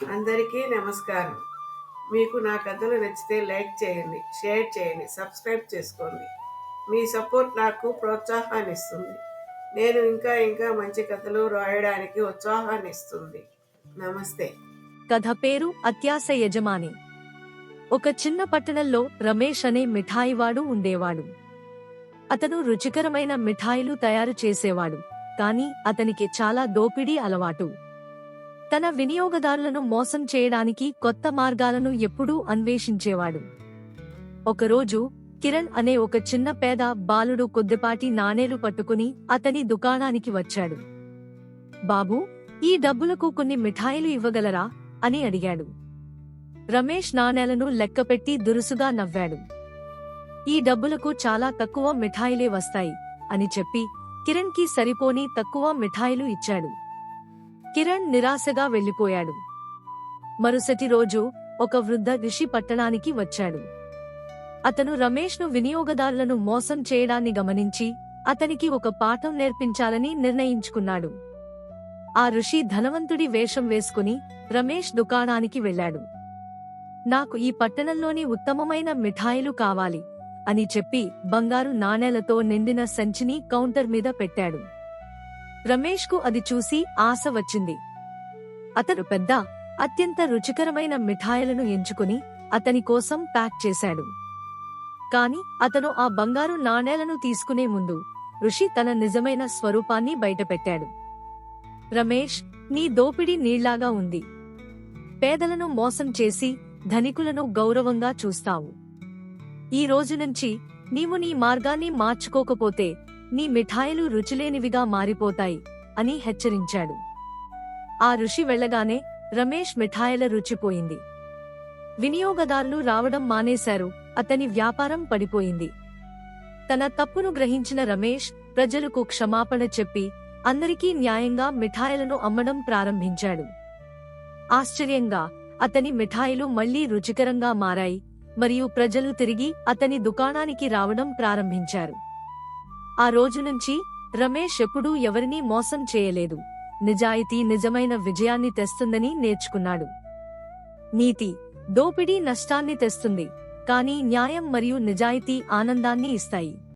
అందరికీ నమస్కారం. మీకు నా కథలు నచ్చితే లైక్ చేయండి, షేర్ చేయండి, సబ్స్క్రైబ్ చేసుకోండి. మీ సపోర్ట్ నాకు ప్రోత్సాహాన్ని ఇస్తుంది. నేను ఇంకా మంచి కథలు రాయడానికి ఉత్సాహాన్ని ఇస్తుంది. నమస్తే. కథ పేరు అత్యాశ యజమాని. ఒక చిన్న పట్టణంలో రమేష్ అనే మిఠాయివాడు ఉండేవాడు. అతను రుచికరమైన మిఠాయిలు తయారు చేసేవాడు, కానీ అతనికి చాలా దోపిడీ అలవాటు. తన వినియోగదారులను మోసం చేయడానికి కొత్త మార్గాలను ఎప్పుడూ అన్వేషించేవాడు. ఒకరోజు కిరణ్ అనే ఒక చిన్న పేద బాలుడు కొద్దిపాటి నాణేలు పట్టుకుని అతని దుకాణానికి వచ్చాడు. బాబూ, ఈ డబ్బులకు కొన్ని మిఠాయిలు ఇవ్వగలరా అని అడిగాడు. రమేష్ నాణేలను లెక్కపెట్టి దురుసుగా నవ్వాడు. ఈ డబ్బులకు చాలా తక్కువ మిఠాయిలే వస్తాయి అని చెప్పి కిరణ్ కి సరిపోని తక్కువ మిఠాయిలు ఇచ్చాడు. కిరణ్ నిరాశగా వెళ్లిపోయాడు. మరుసటి రోజు ఒక వృద్ధ ఋషి పట్టణానికి వచ్చాడు. అతను రమేష్ను వినియోగదారులను మోసం చేయడాన్ని గమనించి అతనికి ఒక పాఠం నేర్పించాలని నిర్ణయించుకున్నాడు. ఆ ఋషి ధనవంతుడి వేషం వేసుకుని రమేష్ దుకాణానికి వెళ్ళాడు. నాకు ఈ పట్టణంలోని ఉత్తమమైన మిఠాయిలు కావాలి అని చెప్పి బంగారు నాణేలతో నిండిన సంచిని కౌంటర్ మీద పెట్టాడు. రమేష్కు అది చూసి ఆశ వచ్చింది. అతను పెద్ద, అత్యంత రుచికరమైన మిఠాయిలను ఎంచుకుని అతని కోసం ప్యాక్ చేశాడు. కాని అతను ఆ బంగారు నాణేలను తీసుకునే ముందు ఋషి తన నిజమైన స్వరూపాన్ని బయటపెట్టాడు. రమేష్, నీ దోపిడీ నీళ్లాగా ఉంది. పేదలను మోసం చేసి ధనికులను గౌరవంగా చూస్తావు. ఈ రోజు నుంచి నీవు నీ మార్గాన్ని మార్చుకోకపోతే నీ మిఠాయిలు రుచిలేనివిగా మారిపోతాయి అని హెచ్చరించాడు. ఆ ఋషి వెళ్లగానే రమేష్ మిఠాయిల రుచిపోయింది. వినియోగదారులు రావడం మానేశారు. అతని వ్యాపారం పడిపోయింది. తన తప్పును గ్రహించిన రమేష్ ప్రజలకు క్షమాపణ చెప్పి అందరికీ న్యాయంగా మిఠాయిలను అమ్మడం ప్రారంభించాడు. ఆశ్చర్యంగా అతని మిఠాయిలు మళ్లీ రుచికరంగా మారాయి మరియు ప్రజలు తిరిగి అతని దుకాణానికి రావడం ప్రారంభించారు. ఆ రోజు నుంచి రమేష్ ఎప్పుడూ ఎవరినీ మోసం చేయలేదు. నిజాయితీ నిజమైన విజయాన్ని తెస్తుందని నేర్చుకున్నాడు. నీతి: దోపిడీ నష్టాన్ని తెస్తుంది, కానీ న్యాయం మరియు నిజాయితీ ఆనందాన్ని ఇస్తాయి.